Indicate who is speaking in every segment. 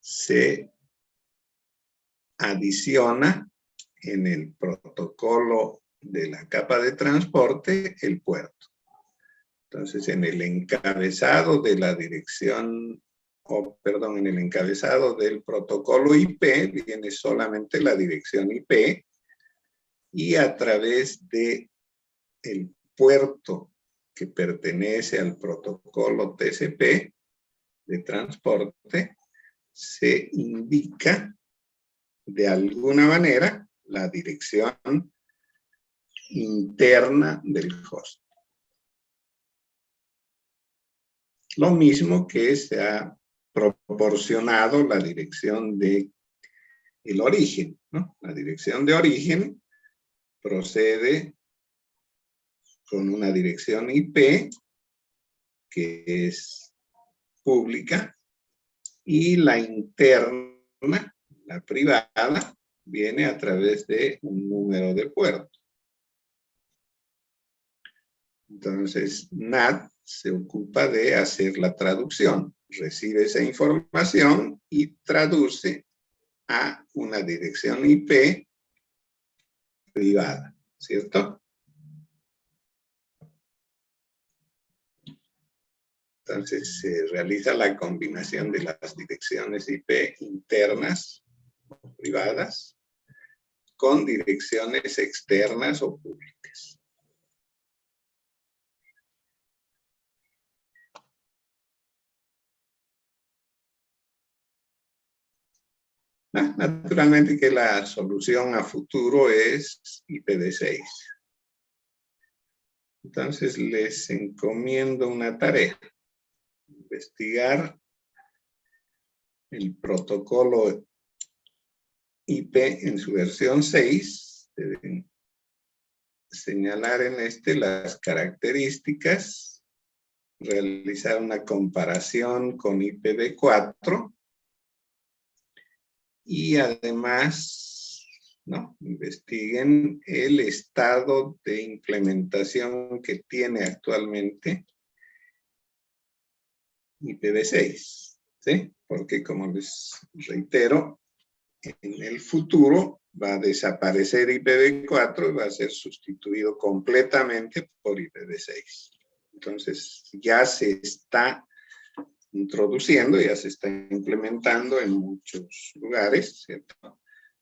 Speaker 1: se adiciona en el protocolo de la capa de transporte el puerto. Entonces, en el encabezado de la dirección, en el encabezado del protocolo IP viene solamente la dirección IP, y a través de el puerto que pertenece al protocolo TCP de transporte, se indica de alguna manera la dirección interna del host. Lo mismo que se ha proporcionado la dirección de el origen, ¿no? La dirección de origen procede con una dirección IP que es pública, y la interna, la privada, viene a través de un número de puerto. Entonces, NAT se ocupa de hacer la traducción, recibe esa información y traduce a una dirección IP privada, ¿cierto? Entonces, se realiza la combinación de las direcciones IP internas o privadas con direcciones externas o públicas. Naturalmente que la solución a futuro es IPv6. Entonces, les encomiendo una tarea: investigar el protocolo IP en su versión 6. Deben señalar en las características, realizar una comparación con IPv4 y además, ¿no?, investiguen el estado de implementación que tiene actualmente IPv6, ¿sí? Porque, como les reitero, en el futuro va a desaparecer IPv4 y va a ser sustituido completamente por IPv6. Entonces, ya se está introduciendo, ya se está implementando en muchos lugares, ¿cierto?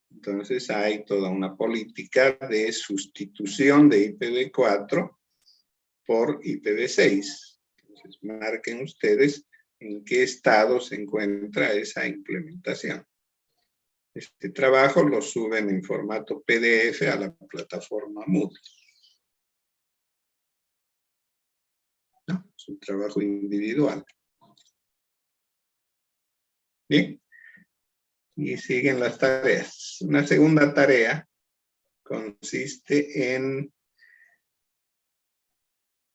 Speaker 1: Entonces, hay toda una política de sustitución de IPv4 por IPv6. Entonces, marquen ustedes en qué estado se encuentra esa implementación. Este trabajo lo suben en formato PDF a la plataforma Moodle. ¿No? Es un trabajo individual. Bien. Y siguen las tareas. Una segunda tarea consiste en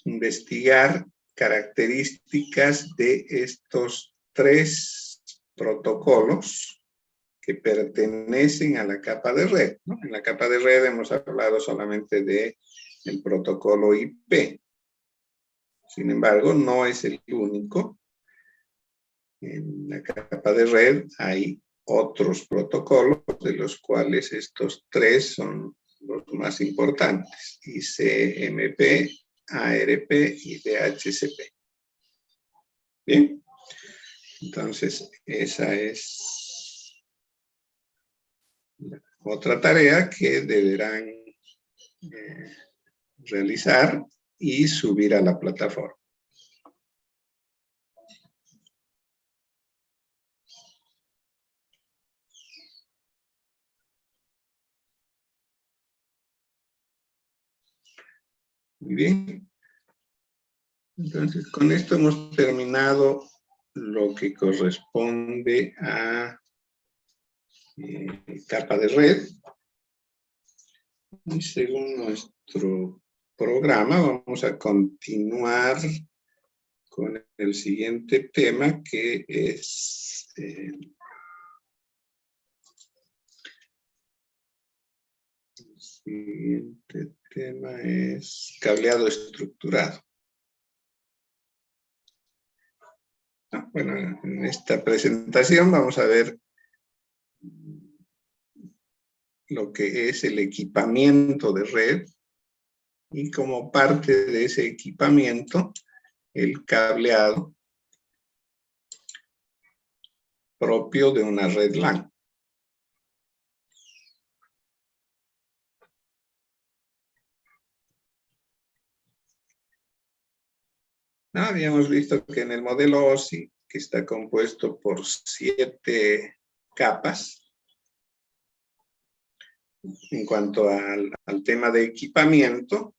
Speaker 1: investigar características de estos 3 protocolos que pertenecen a la capa de red, ¿no? En la capa de red hemos hablado solamente del protocolo IP. Sin embargo, no es el único. En la capa de red hay otros protocolos, de los cuales estos 3 son los más importantes: ICMP, ARP y DHCP. Bien, entonces esa es otra tarea que deberán realizar y subir a la plataforma. Muy bien. Entonces, con esto hemos terminado lo que corresponde a capa de red. Y según nuestro programa, vamos a continuar con el siguiente tema, que es el siguiente tema es cableado estructurado. Bueno, en esta presentación vamos a ver lo que es el equipamiento de red y como parte de ese equipamiento, el cableado propio de una red LAN. Habíamos visto que en el modelo OSI, que está compuesto por 7 capas, en cuanto al tema de equipamiento,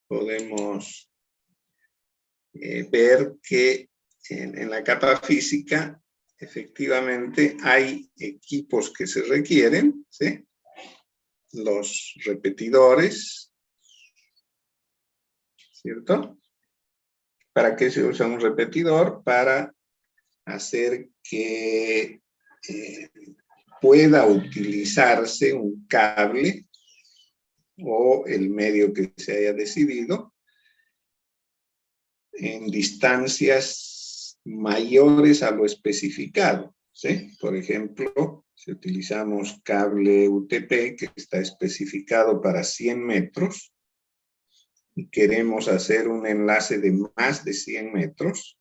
Speaker 1: podemos ver que en la capa física, efectivamente, hay equipos que se requieren, ¿sí? Los repetidores, ¿cierto? ¿Para qué se usa un repetidor? Para hacer que pueda utilizarse un cable o el medio que se haya decidido en distancias mayores a lo especificado, ¿sí? Por ejemplo, si utilizamos cable UTP que está especificado para 100 metros y queremos hacer un enlace de más de 100 metros,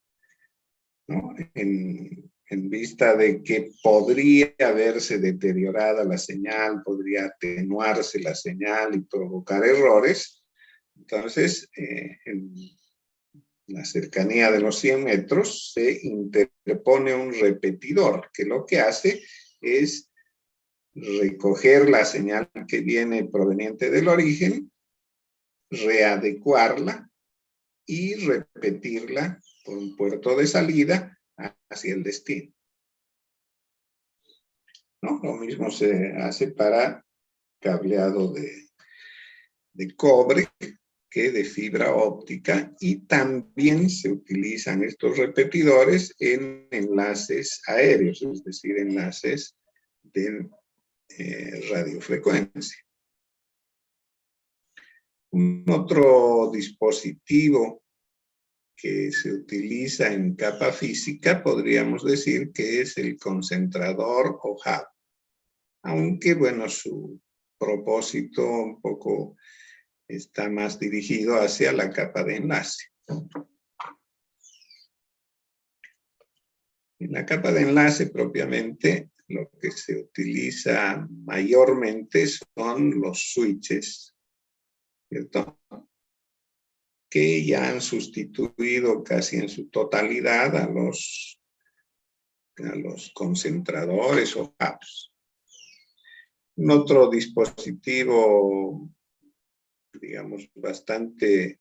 Speaker 1: ¿no? En vista de que podría verse deteriorada la señal, podría atenuarse la señal y provocar errores, entonces en la cercanía de los 100 metros se interpone un repetidor que lo que hace es recoger la señal que viene proveniente del origen, readecuarla y repetirla por un puerto de salida hacia el destino, ¿no? Lo mismo se hace para cableado de cobre que de fibra óptica y también se utilizan estos repetidores en enlaces aéreos, es decir, enlaces de radiofrecuencia. Un otro dispositivo que se utiliza en capa física, podríamos decir que es el concentrador o hub. Aunque, bueno, su propósito un poco está más dirigido hacia la capa de enlace. En la capa de enlace propiamente, lo que se utiliza mayormente son los switches, ¿cierto? Que ya han sustituido casi en su totalidad a los concentradores o hubs. Un otro dispositivo, digamos, bastante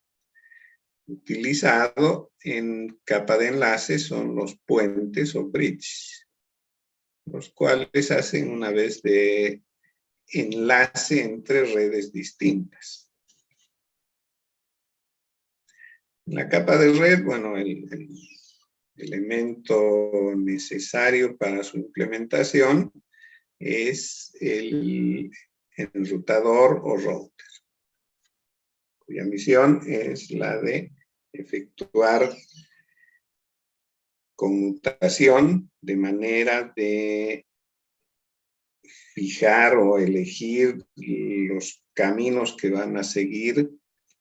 Speaker 1: utilizado en capa de enlace son los puentes o bridges, los cuales hacen una vez de enlace entre redes distintas. En la capa de red, bueno, el elemento necesario para su implementación es el enrutador o router, cuya misión es la de efectuar conmutación de manera de fijar o elegir los caminos que van a seguir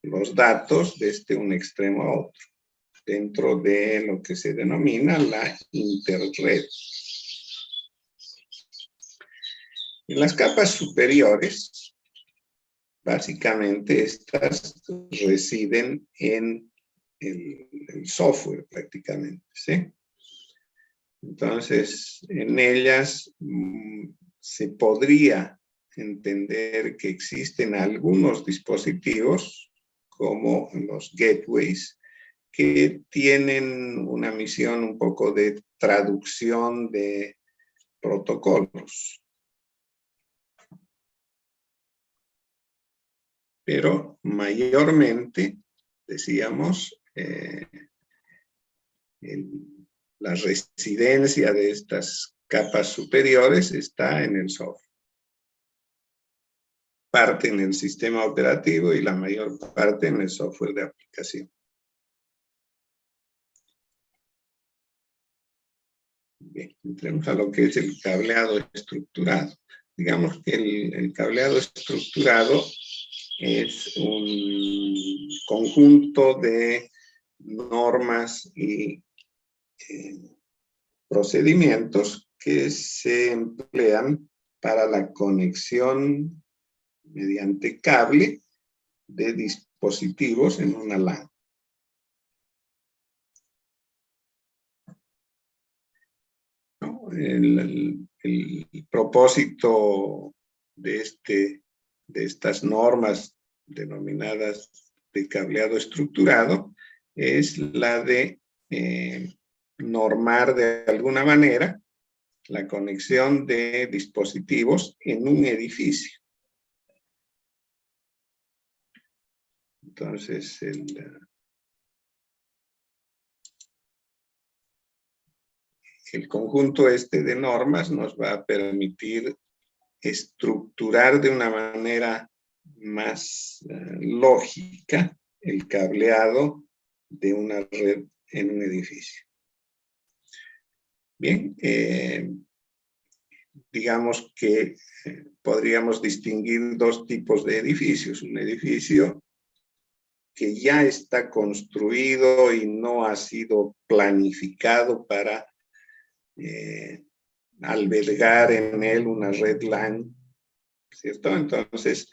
Speaker 1: los datos desde un extremo a otro, dentro de lo que se denomina la interred. En las capas superiores, básicamente estas residen en el software prácticamente, ¿sí? Entonces, en ellas se podría entender que existen algunos dispositivos, como los gateways, que tienen una misión un poco de traducción de protocolos. Pero mayormente, decíamos, la residencia de estas capas superiores está en el software. Parte en el sistema operativo y la mayor parte en el software de aplicación. Bien, entremos a lo que es el cableado estructurado. Digamos que el cableado estructurado es un conjunto de normas y procedimientos que se emplean para la conexión mediante cable de dispositivos en una LAN. ¿No? El propósito de estas normas denominadas de cableado estructurado es la de normar de alguna manera la conexión de dispositivos en un edificio. Entonces, el conjunto de normas nos va a permitir estructurar de una manera más lógica el cableado de una red en un edificio. Bien, digamos que podríamos distinguir dos tipos de edificios. Un edificio que ya está construido y no ha sido planificado para albergar en él una red LAN, ¿cierto? Entonces,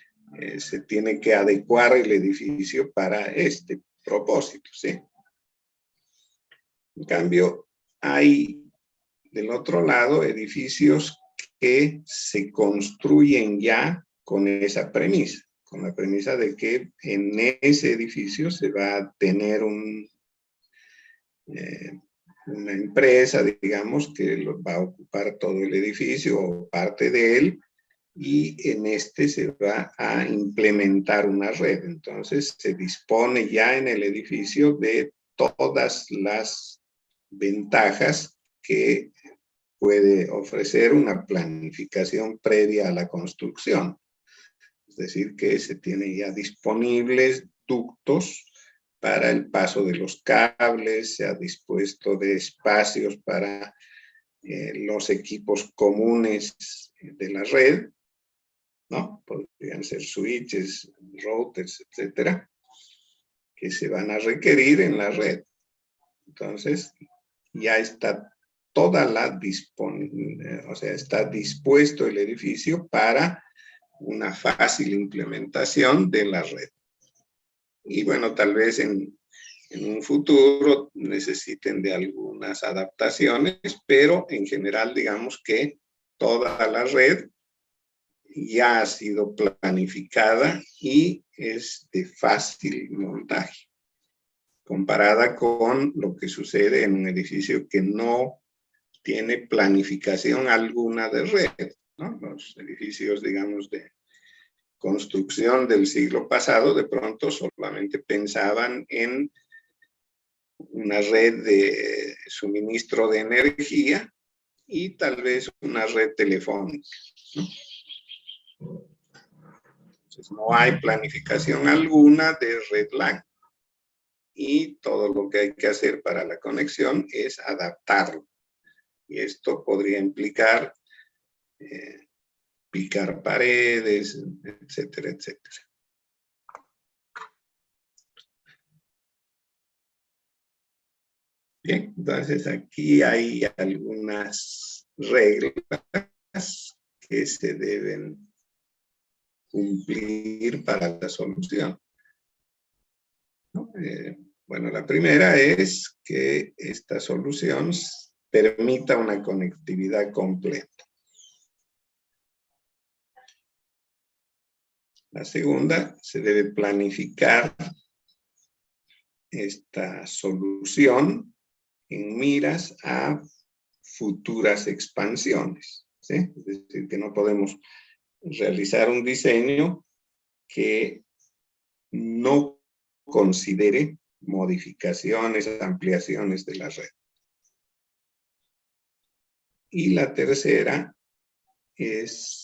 Speaker 1: se tiene que adecuar el edificio para este propósito, ¿sí? En cambio, hay del otro lado edificios que se construyen ya con esa premisa, con la premisa de que en ese edificio se va a tener una empresa, digamos, que va a ocupar todo el edificio o parte de él, y en este se va a implementar una red. Entonces se dispone ya en el edificio de todas las ventajas que puede ofrecer una planificación previa a la construcción. Es decir, que se tienen ya disponibles ductos para el paso de los cables, se ha dispuesto de espacios para los equipos comunes de la red, ¿no? Podrían ser switches, routers, etcétera, que se van a requerir en la red. Entonces, ya está toda o sea, está dispuesto el edificio para una fácil implementación de la red. Y bueno, tal vez en un futuro necesiten de algunas adaptaciones, pero en general digamos que toda la red ya ha sido planificada y es de fácil montaje, comparada con lo que sucede en un edificio que no tiene planificación alguna de red, ¿no? Los edificios, digamos, de construcción del siglo pasado, de pronto solamente pensaban en una red de suministro de energía y tal vez una red telefónica, ¿no? Entonces, no hay planificación alguna de red LAN. Y todo lo que hay que hacer para la conexión es adaptarlo. Y esto podría implicar picar paredes, etcétera, etcétera. Bien, entonces aquí hay algunas reglas que se deben cumplir para la solución, ¿no? Bueno, la primera es que esta solución permita una conectividad completa. La segunda, se debe planificar esta solución en miras a futuras expansiones, ¿sí? Es decir, que no podemos realizar un diseño que no considere modificaciones, ampliaciones de la red. Y la tercera es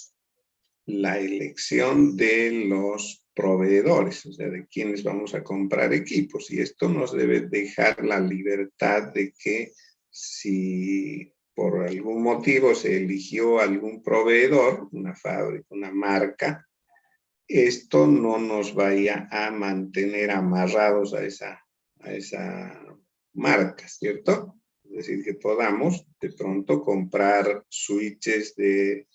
Speaker 1: la elección de los proveedores, o sea, de quienes vamos a comprar equipos. Y esto nos debe dejar la libertad de que si por algún motivo se eligió algún proveedor, una fábrica, una marca, esto no nos vaya a mantener amarrados a esa marca, ¿cierto? Es decir, que podamos de pronto comprar switches de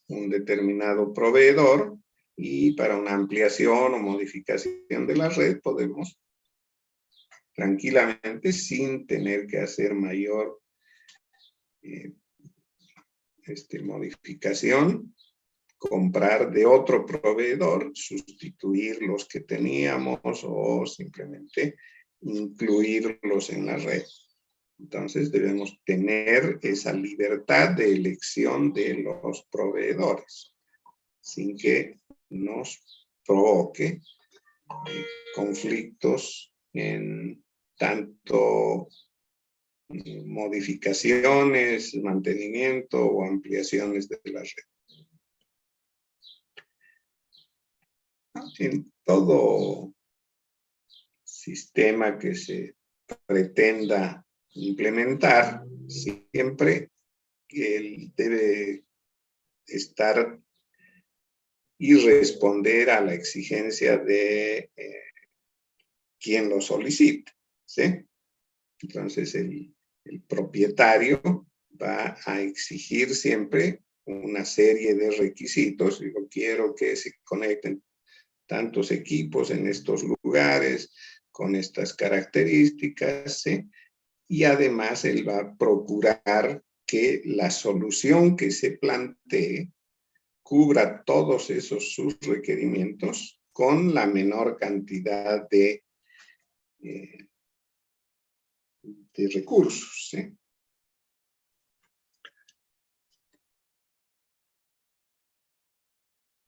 Speaker 1: un determinado proveedor y para una ampliación o modificación de la red podemos tranquilamente, sin tener que hacer mayor modificación, comprar de otro proveedor, sustituir los que teníamos o simplemente incluirlos en la red. Entonces debemos tener esa libertad de elección de los proveedores, sin que nos provoque conflictos en tanto modificaciones, mantenimiento o ampliaciones de la red. En todo sistema que se pretenda implementar, siempre él debe estar y responder a la exigencia de quien lo solicite, ¿sí? Entonces el propietario va a exigir siempre una serie de requisitos. Digo, quiero que se conecten tantos equipos en estos lugares, con estas características, ¿sí? Y además él va a procurar que la solución que se plantee cubra todos esos sus requerimientos con la menor cantidad de recursos, ¿sí?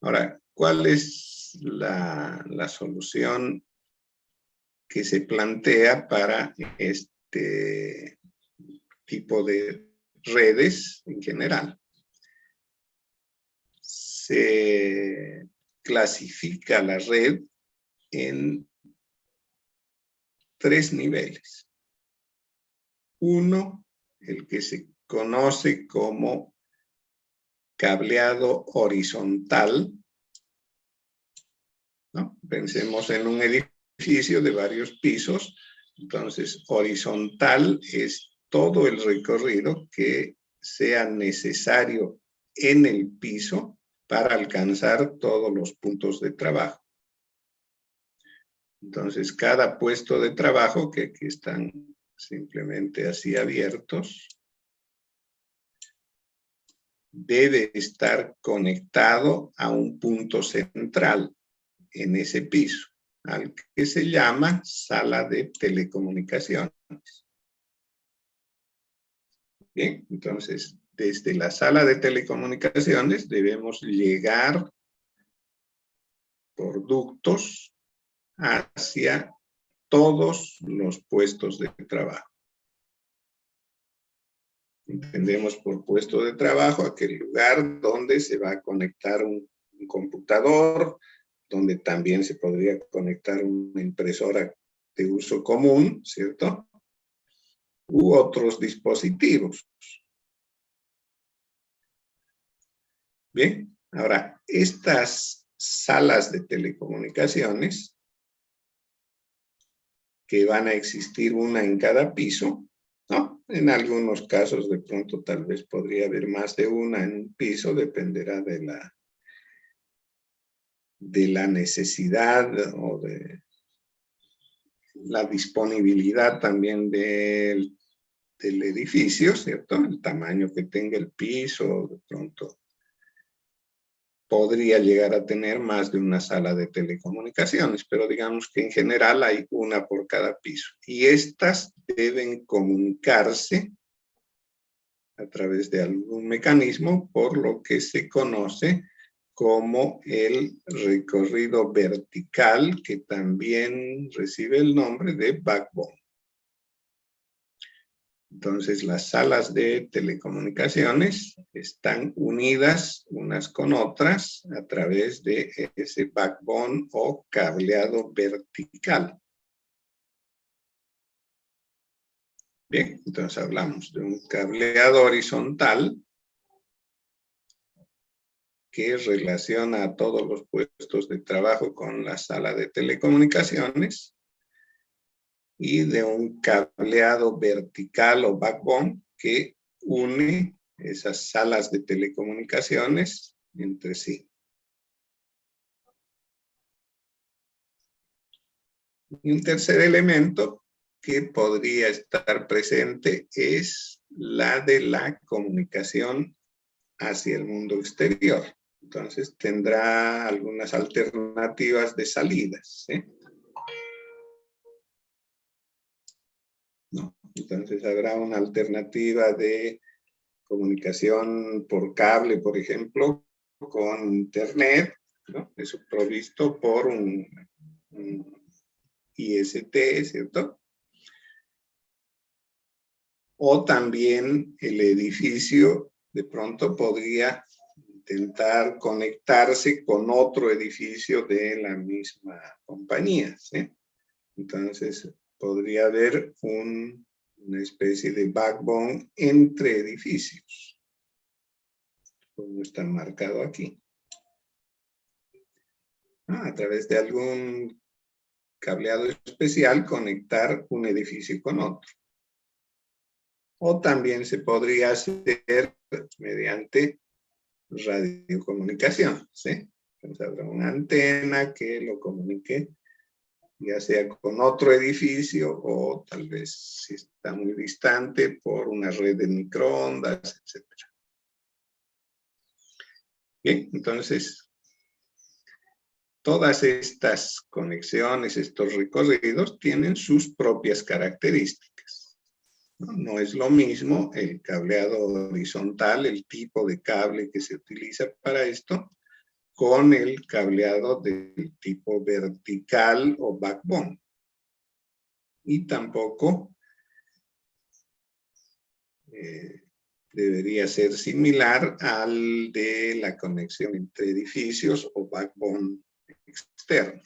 Speaker 1: Ahora, ¿cuál es la solución que se plantea para este tipo de redes en general? Se clasifica la red en 3 niveles. Uno, el que se conoce como cableado horizontal, ¿no? Pensemos en un edificio de varios pisos. Entonces, horizontal es todo el recorrido que sea necesario en el piso para alcanzar todos los puntos de trabajo. Entonces, cada puesto de trabajo, que aquí están simplemente así abiertos, debe estar conectado a un punto central en ese piso, al que se llama sala de telecomunicaciones. Bien, entonces, desde la sala de telecomunicaciones debemos llegar por ductos hacia todos los puestos de trabajo. Entendemos por puesto de trabajo aquel lugar donde se va a conectar un computador, donde también se podría conectar una impresora de uso común, ¿cierto? U otros dispositivos. Bien, ahora, estas salas de telecomunicaciones, que van a existir una en cada piso, ¿no? En algunos casos de pronto tal vez podría haber más de una en un piso, dependerá de la necesidad o de la disponibilidad también del edificio, ¿cierto? El tamaño que tenga el piso, de pronto podría llegar a tener más de una sala de telecomunicaciones, pero digamos que en general hay una por cada piso. Y estas deben comunicarse a través de algún mecanismo por lo que se conoce como el recorrido vertical, que también recibe el nombre de backbone. Entonces, las salas de telecomunicaciones están unidas unas con otras a través de ese backbone o cableado vertical. Bien, entonces hablamos de un cableado horizontal que relaciona a todos los puestos de trabajo con la sala de telecomunicaciones, y de un cableado vertical o backbone que une esas salas de telecomunicaciones entre sí. Y un tercer elemento que podría estar presente es la de la comunicación hacia el mundo exterior. Entonces tendrá algunas alternativas de salidas, ¿sí? ¿No? Entonces habrá una alternativa de comunicación por cable, por ejemplo, con internet, ¿no? Eso provisto por un IST, ¿cierto? O también el edificio de pronto podría intentar conectarse con otro edificio de la misma compañía, ¿sí? Entonces podría haber una especie de backbone entre edificios, como está marcado aquí. A través de algún cableado especial conectar un edificio con otro. O también se podría hacer mediante radiocomunicación, ¿sí? Entonces habrá una antena que lo comunique ya sea con otro edificio o tal vez si está muy distante por una red de microondas, etc. Bien, entonces todas estas conexiones, estos recorridos tienen sus propias características. No es lo mismo el cableado horizontal, el tipo de cable que se utiliza para esto, con el cableado del tipo vertical o backbone. Y tampoco debería ser similar al de la conexión entre edificios o backbone externo.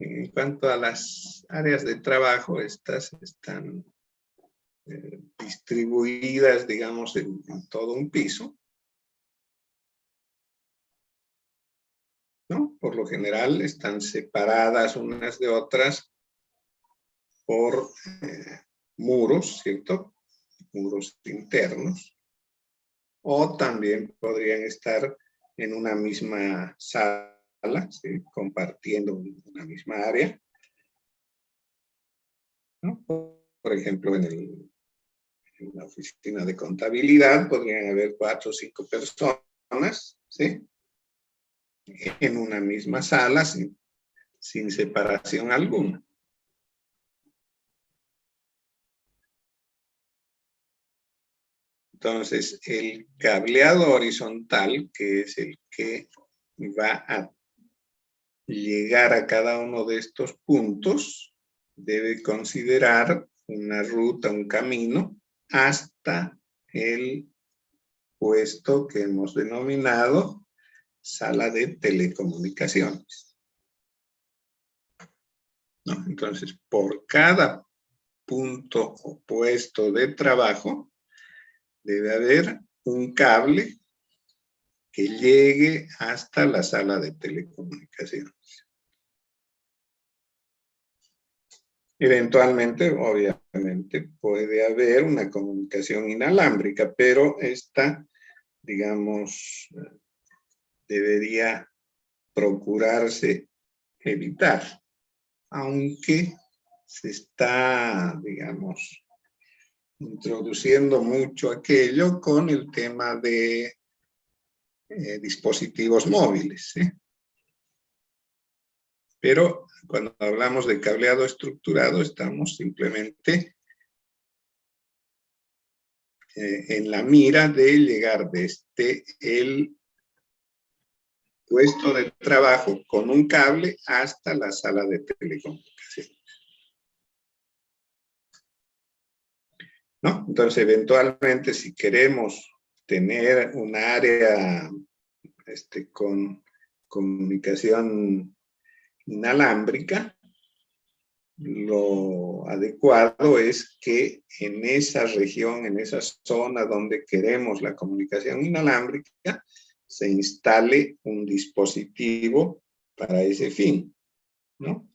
Speaker 1: En cuanto a las áreas de trabajo, estas están distribuidas, digamos, en todo un piso, ¿no? Por lo general están separadas unas de otras por muros, ¿cierto? Muros internos. O también podrían estar en una misma sala, ¿sí? Compartiendo una misma área, ¿no? Por ejemplo, en la oficina de contabilidad podrían haber 4 o 5 personas, ¿sí? En una misma sala, sin separación alguna. Entonces, el cableado horizontal, que es el que va a llegar a cada uno de estos puntos, debe considerar una ruta, un camino, hasta el puesto que hemos denominado sala de telecomunicaciones, ¿no? Entonces, por cada punto o puesto de trabajo, debe haber un cable que llegue hasta la sala de telecomunicaciones. Eventualmente, obviamente, puede haber una comunicación inalámbrica, pero esta, digamos, debería procurarse evitar, aunque se está, digamos, introduciendo mucho aquello con el tema de dispositivos móviles, ¿sí? Pero cuando hablamos de cableado estructurado, estamos simplemente en la mira de llegar desde el puesto de trabajo con un cable hasta la sala de telecomunicaciones. ¿no? Entonces, eventualmente, si queremos tener un área con comunicación inalámbrica, lo adecuado es que en esa región, en esa zona donde queremos la comunicación inalámbrica, se instale un dispositivo para ese fin, ¿no?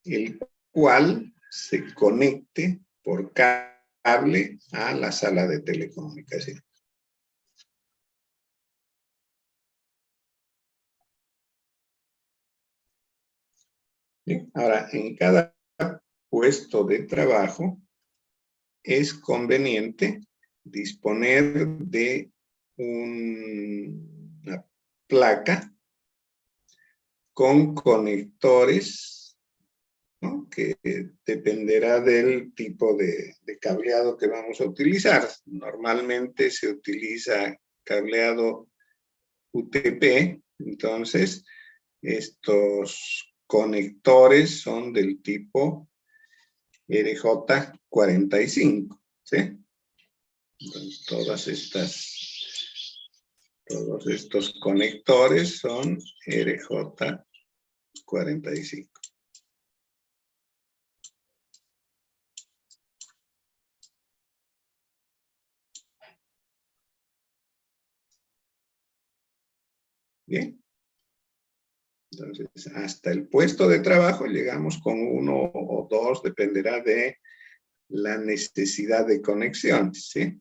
Speaker 1: El cual se conecte por cable a la sala de telecomunicación. Bien, ahora, en cada puesto de trabajo es conveniente disponer de una placa con conectores, ¿no? Que dependerá del tipo de cableado que vamos a utilizar. Normalmente se utiliza cableado UTP, entonces estos conectores son del tipo RJ45, ¿sí? Entonces, todos estos conectores son RJ45. Bien. Entonces, hasta el puesto de trabajo llegamos con uno o dos, dependerá de la necesidad de conexión, ¿sí?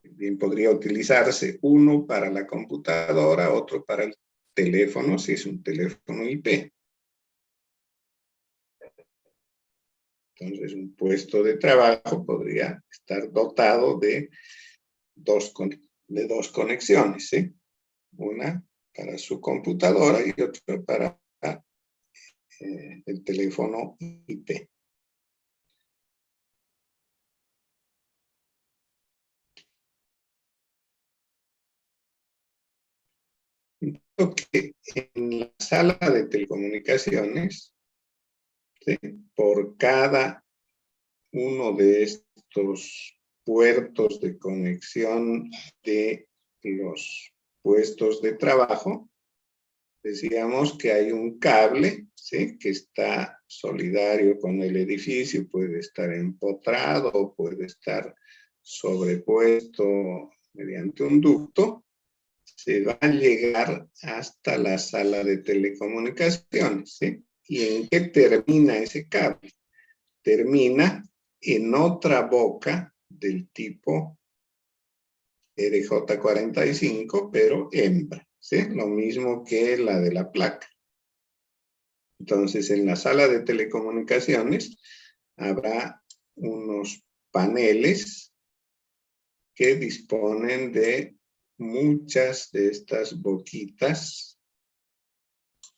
Speaker 1: Bien, podría utilizarse uno para la computadora, otro para el teléfono, si es un teléfono IP. Entonces, un puesto de trabajo podría estar dotado de dos conexiones, ¿sí? Una para su computadora y otra para el teléfono IP. Que en la sala de telecomunicaciones, ¿sí? Por cada uno de estos puertos de conexión de los puestos de trabajo, decíamos que hay un cable, ¿sí? Que está solidario con el edificio, puede estar empotrado, puede estar sobrepuesto mediante un ducto, se va a llegar hasta la sala de telecomunicaciones, ¿sí? ¿Y en qué termina ese cable? Termina en otra boca del tipo RJ45, pero hembra, ¿sí? Lo mismo que la de la placa. Entonces, en la sala de telecomunicaciones habrá unos paneles que disponen de muchas de estas boquitas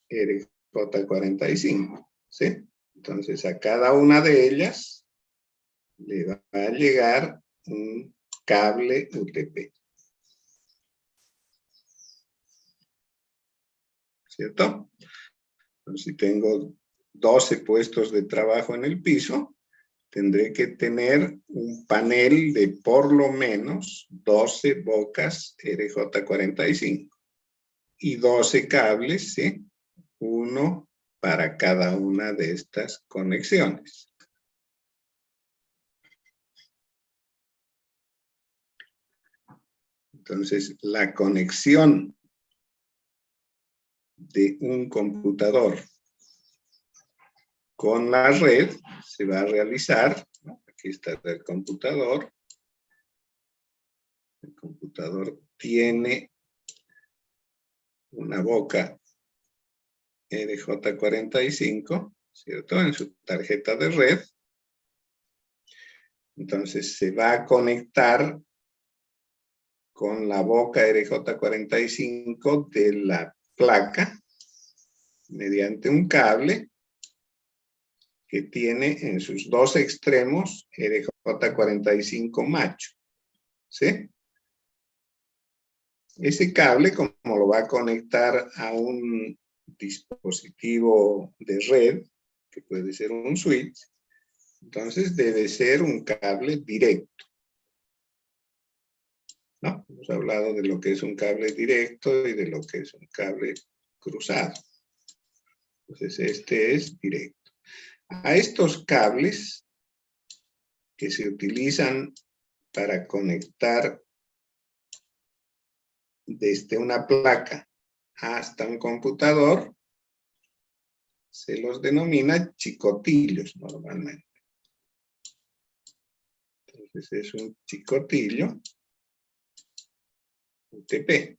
Speaker 1: RJ45, ¿sí? Entonces, a cada una de ellas le va a llegar un cable UTP. ¿Cierto? Entonces, si tengo 12 puestos de trabajo en el piso, tendré que tener un panel de por lo menos 12 bocas RJ45 y 12 cables, ¿sí? Uno para cada una de estas conexiones. Entonces, la conexión de un computador con la red se va a realizar, ¿no? Aquí está el computador. El computador tiene una boca RJ45, ¿cierto? En su tarjeta de red. Entonces se va a conectar con la boca RJ45 de la placa mediante un cable que tiene en sus dos extremos RJ45 macho, ¿sí? Ese cable, como lo va a conectar a un dispositivo de red, que puede ser un switch, Entonces debe ser un cable directo, ¿no? Hemos hablado de lo que es un cable directo y de lo que es un cable cruzado. Entonces este es directo. A estos cables que se utilizan para conectar desde una placa hasta un computador, se los denomina chicotillos normalmente. Entonces es un chicotillo UTP.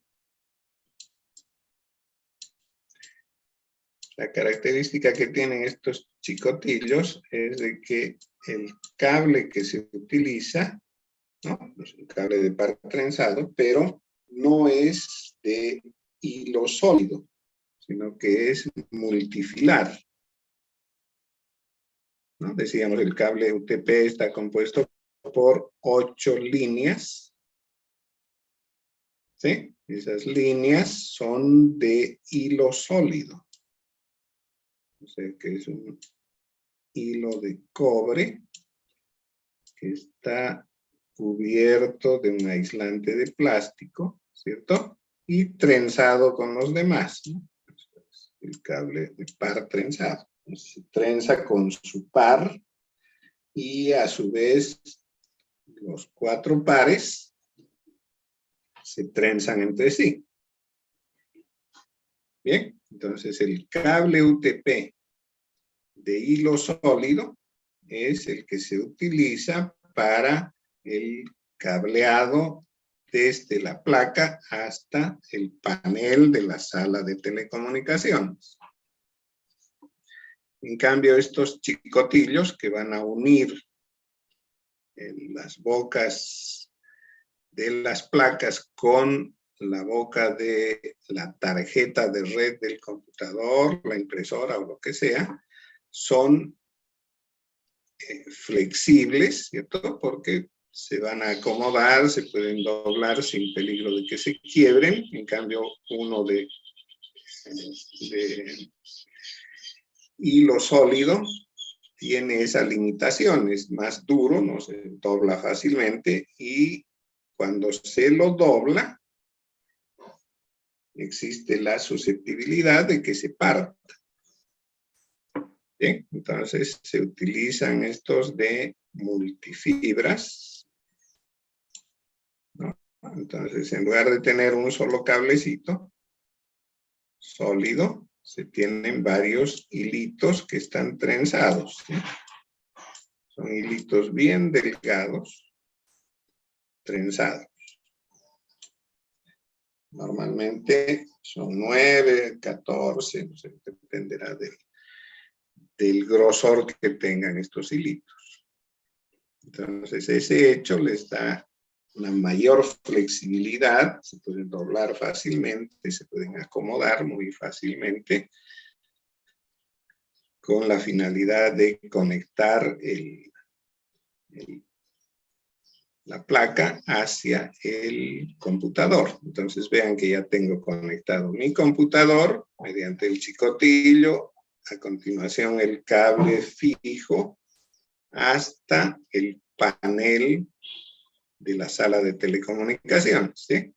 Speaker 1: La característica que tienen estos chicotillos es de que el cable que se utiliza, ¿no? Es un cable de par trenzado, pero no es de hilo sólido, sino que es multifilar, ¿no? Decíamos, el cable UTP está compuesto por 8 líneas, ¿sí? Esas líneas son de hilo sólido. O sea que es un hilo de cobre que está cubierto de un aislante de plástico, ¿cierto? Y trenzado con los demás, ¿no? El cable de par trenzado. Se trenza con su par y a su vez los 4 pares se trenzan entre sí. Bien, entonces el cable UTP de hilo sólido es el que se utiliza para el cableado desde la placa hasta el panel de la sala de telecomunicaciones. En cambio, estos chicotillos que van a unir las bocas de las placas con la boca de la tarjeta de red del computador, la impresora o lo que sea, son flexibles, ¿cierto? Porque se van a acomodar, se pueden doblar sin peligro de que se quiebren. En cambio, uno de hilo sólido tiene esa limitación, es más duro, no se dobla fácilmente y cuando se lo dobla, existe la susceptibilidad de que se parta. Bien, entonces se utilizan estos de multifibras, ¿no? Entonces, en lugar de tener un solo cablecito sólido, se tienen varios hilitos que están trenzados, ¿sí? Son hilitos bien delgados, trenzados. Normalmente son 9, 14, no sé, dependerá del grosor que tengan estos hilitos. Entonces, ese hecho les da una mayor flexibilidad, se pueden doblar fácilmente, se pueden acomodar muy fácilmente, con la finalidad de conectar la placa hacia el computador. Entonces vean que ya tengo conectado mi computador mediante el chicotillo, a continuación el cable fijo hasta el panel de la sala de telecomunicaciones, ¿sí?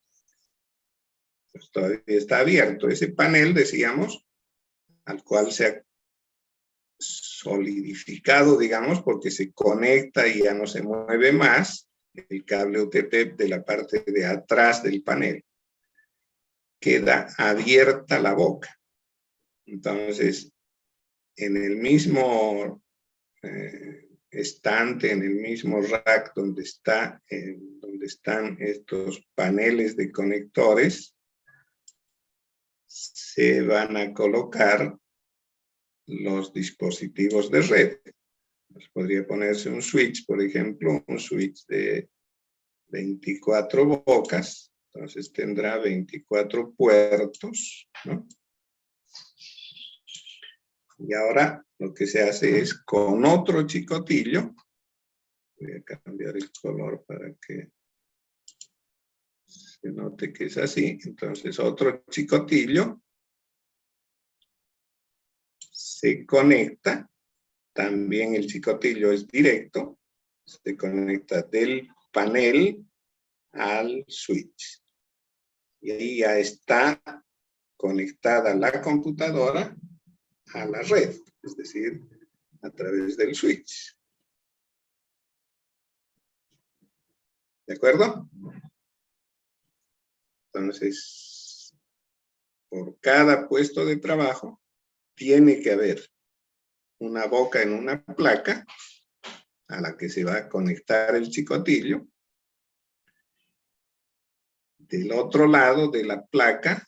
Speaker 1: Pues todavía está abierto ese panel, decíamos, al cual se ha solidificado, digamos, porque se conecta y ya no se mueve más el cable UTP de la parte de atrás del panel. Queda abierta la boca. Entonces, en el mismo estante, en el mismo rack donde están estos paneles de conectores, se van a colocar los dispositivos de red. Pues podría ponerse un switch, por ejemplo, un switch de 24 bocas, entonces tendrá 24 puertos, ¿no? Y ahora lo que se hace es con otro chicotillo, voy a cambiar el color para que se note que es así, entonces otro chicotillo se conecta También el chicotillo es directo, se conecta del panel al switch. Y ahí ya está conectada la computadora a la red, es decir, a través del switch. ¿De acuerdo? Entonces, por cada puesto de trabajo, tiene que haber una boca en una placa a la que se va a conectar el chicotillo. Del otro lado de la placa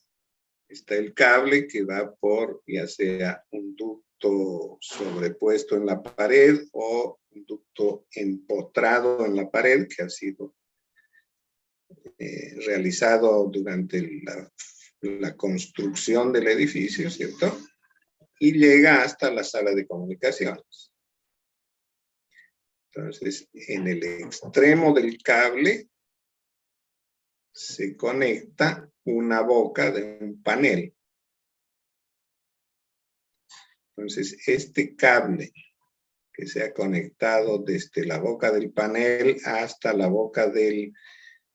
Speaker 1: está el cable que va por ya sea un ducto sobrepuesto en la pared o un ducto empotrado en la pared que ha sido realizado durante la construcción del edificio, ¿cierto? Y llega hasta la sala de comunicaciones. Entonces, en el extremo del cable se conecta una boca de un panel. Entonces, este cable que se ha conectado desde la boca del panel hasta la boca de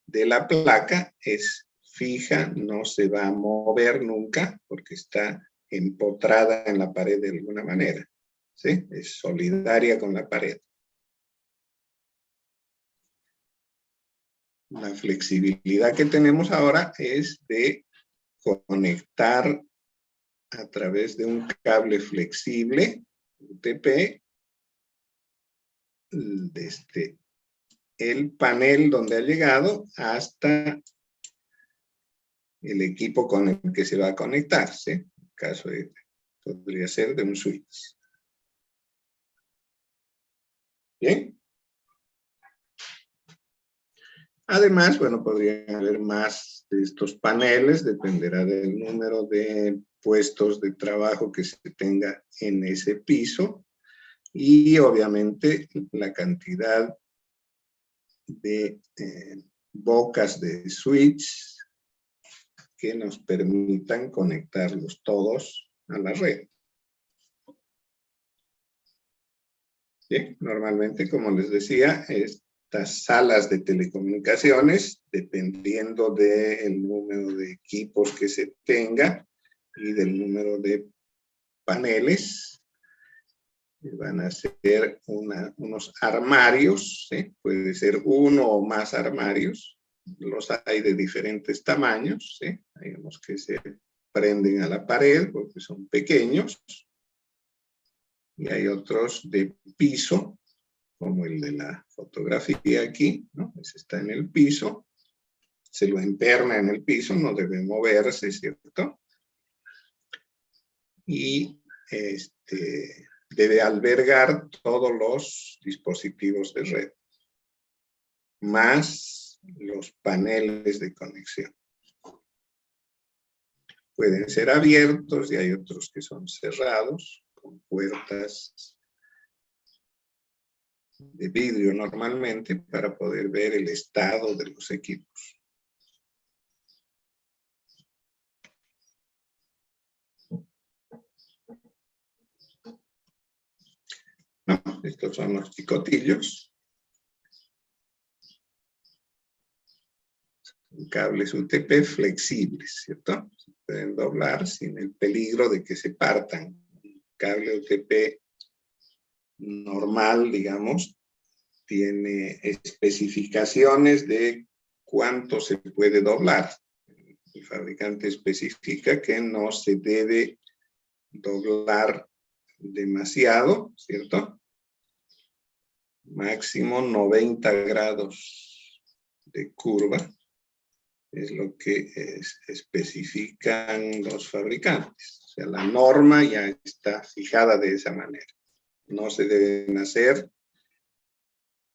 Speaker 1: la placa es fija, no se va a mover nunca porque está empotrada en la pared de alguna manera, ¿sí? Es solidaria con la pared. La flexibilidad que tenemos ahora es de conectar a través de un cable flexible UTP desde el panel donde ha llegado hasta el equipo con el que se va a conectar, ¿sí? En caso de, podría ser de un switch. ¿Bien? Además, bueno, podría haber más de estos paneles, dependerá del número de puestos de trabajo que se tenga en ese piso y obviamente la cantidad de bocas de switch que nos permitan conectarlos todos a la red. Bien, normalmente, como les decía, estas salas de telecomunicaciones, dependiendo del número de equipos que se tenga y del número de paneles, van a ser unos armarios, ¿sí? Puede ser uno o más armarios, los hay de diferentes tamaños, ¿sí? Hay unos que se prenden a la pared porque son pequeños, y hay otros de piso, como el de la fotografía aquí, ¿no? Ese está en el piso, se lo emperna en el piso, no debe moverse, ¿cierto? Y debe albergar todos los dispositivos de red, más los paneles de conexión. Pueden ser abiertos y hay otros que son cerrados, con puertas de vidrio normalmente, para poder ver el estado de los equipos. No, estos son los chicotillos. Cables UTP flexibles, ¿cierto? Se pueden doblar sin el peligro de que se partan. Un cable UTP normal, digamos, tiene especificaciones de cuánto se puede doblar. El fabricante especifica que no se debe doblar demasiado, ¿cierto? Máximo 90 grados de curva es lo que especifican los fabricantes. O sea, la norma ya está fijada de esa manera. No se deben hacer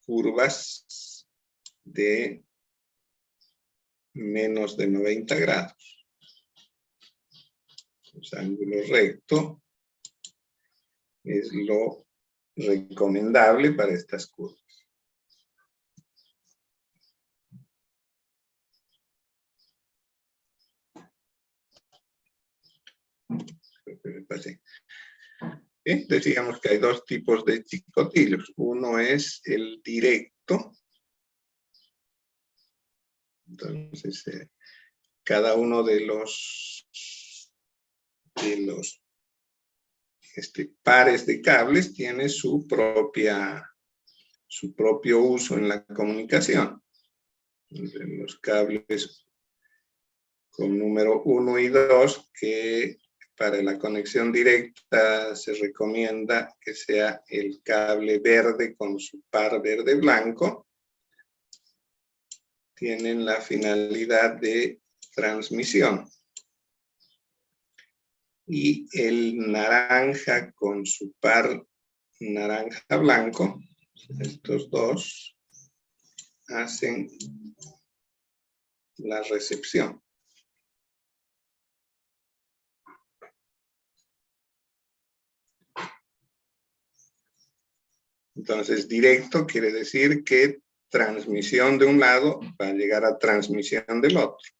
Speaker 1: curvas de menos de 90 grados. Los ángulos rectos es lo recomendable para estas curvas. ¿Sí? Decíamos que hay dos tipos de chicotillos. Uno es el directo. Entonces, cada uno de los pares de cables tiene su propio uso en la comunicación. Los cables con número 1 y 2, que para la conexión directa se recomienda que sea el cable verde con su par verde-blanco, tienen la finalidad de transmisión. Y el naranja con su par naranja-blanco, estos dos hacen la recepción. Entonces, directo quiere decir que transmisión de un lado va a llegar a transmisión del otro.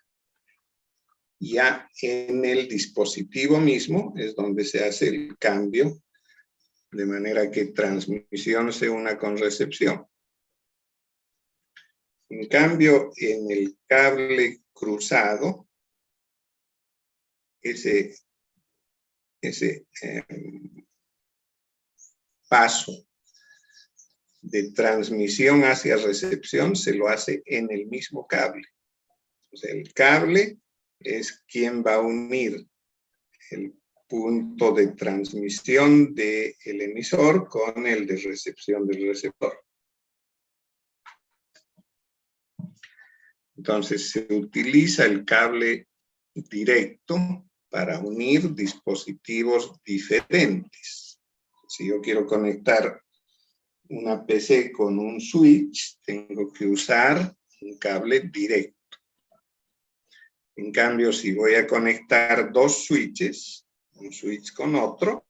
Speaker 1: Ya en el dispositivo mismo es donde se hace el cambio, de manera que transmisión se una con recepción. En cambio, en el cable cruzado, ese paso de transmisión hacia recepción se lo hace en el mismo cable. O sea, el cable es quien va a unir el punto de transmisión del emisor con el de recepción del receptor. Entonces, se utiliza el cable directo para unir dispositivos diferentes. Si yo quiero conectar una PC con un switch, tengo que usar un cable directo. En cambio, si voy a conectar dos switches, un switch con otro,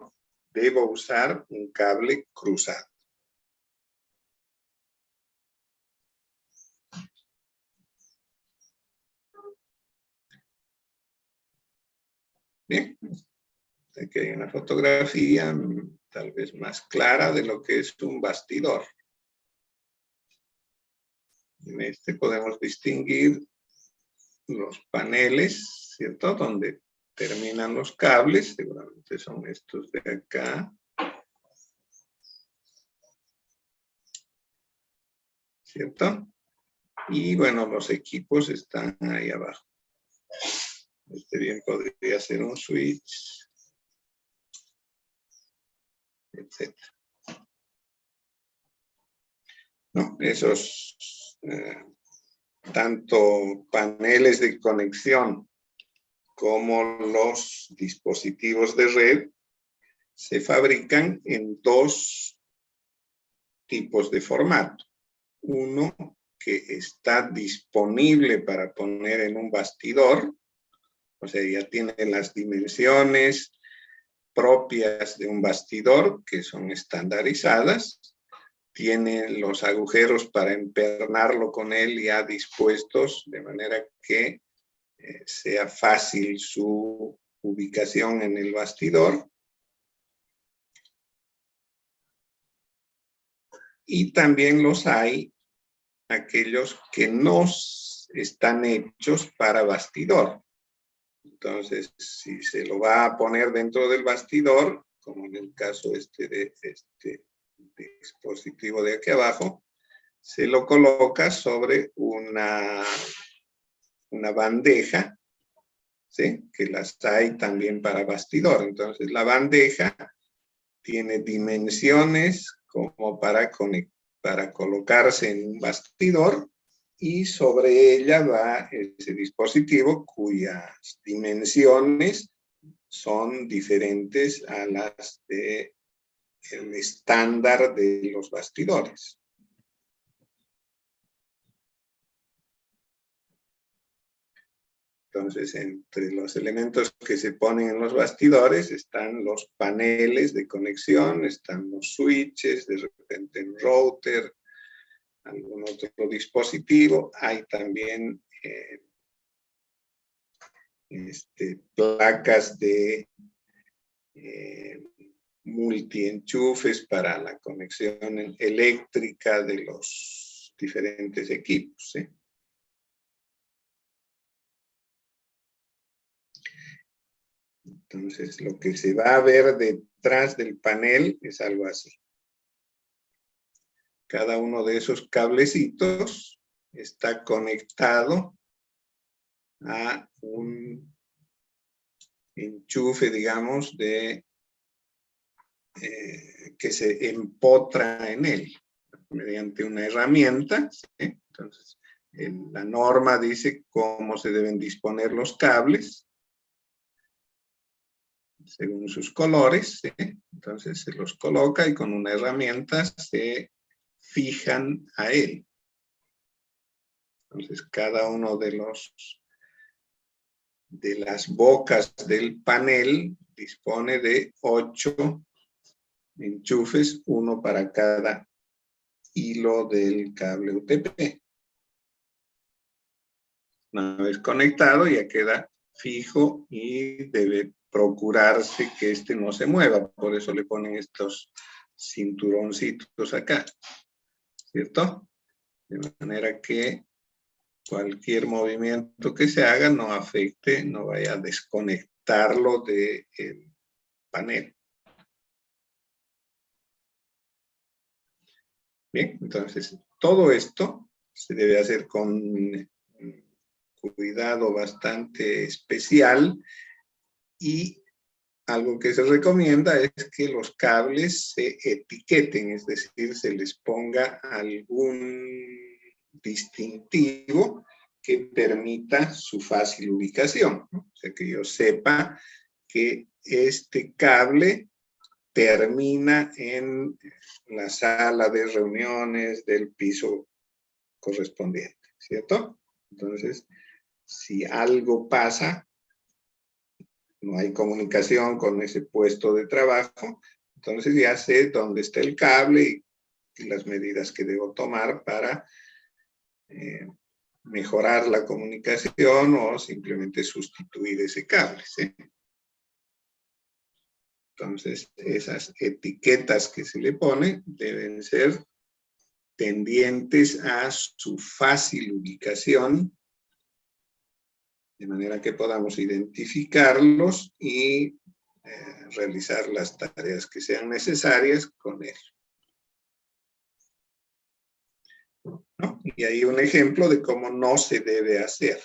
Speaker 1: debo usar un cable cruzado. Bien, aquí hay una fotografía tal vez más clara de lo que es un bastidor. En este podemos distinguir los paneles, ¿cierto? Donde terminan los cables, seguramente son estos de acá. ¿Cierto? Y bueno, los equipos están ahí abajo. Este bien podría ser un switch, etc. ¿No? Esos tanto paneles de conexión como los dispositivos de red se fabrican en dos tipos de formato. Uno que está disponible para poner en un bastidor, o sea, ya tiene las dimensiones propias de un bastidor que son estandarizadas, tiene los agujeros para empernarlo con él ya dispuestos de manera que sea fácil su ubicación en el bastidor. Y también los hay aquellos que no están hechos para bastidor. Entonces, si se lo va a poner dentro del bastidor, como en el caso de este dispositivo de aquí abajo, se lo coloca sobre una bandeja, ¿sí? Que las hay también para bastidor. Entonces, la bandeja tiene dimensiones como para colocarse en un bastidor y sobre ella va ese dispositivo cuyas dimensiones son diferentes a las del estándar de los bastidores. Entonces, entre los elementos que se ponen en los bastidores están los paneles de conexión, están los switches, de repente un router, algún otro dispositivo. Hay también placas de multienchufes para la conexión eléctrica de los diferentes equipos, ¿sí? Entonces, lo que se va a ver detrás del panel es algo así. Cada uno de esos cablecitos está conectado a un enchufe, digamos, que se empotra en él mediante una herramienta, ¿sí? Entonces, la norma dice cómo se deben disponer los cables según sus colores, ¿sí? Entonces se los coloca y con una herramienta se fijan a él. Entonces cada uno de las bocas del panel dispone de 8 enchufes, uno para cada hilo del cable UTP. Una vez conectado ya queda fijo y debe procurarse que este no se mueva. Por eso le ponen estos cinturoncitos acá, ¿cierto? De manera que cualquier movimiento que se haga no afecte, no vaya a desconectarlo del panel. Bien, entonces todo esto se debe hacer con cuidado bastante especial y algo que se recomienda es que los cables se etiqueten, es decir, se les ponga algún distintivo que permita su fácil ubicación, ¿no? O sea, que yo sepa que este cable termina en la sala de reuniones del piso correspondiente, ¿cierto? Entonces, si algo pasa, no hay comunicación con ese puesto de trabajo, entonces ya sé dónde está el cable y las medidas que debo tomar para mejorar la comunicación o simplemente sustituir ese cable, ¿sí? Entonces, esas etiquetas que se le pone deben ser tendientes a su fácil ubicación, de manera que podamos identificarlos y realizar las tareas que sean necesarias con él, ¿no? Y hay un ejemplo de cómo no se debe hacer.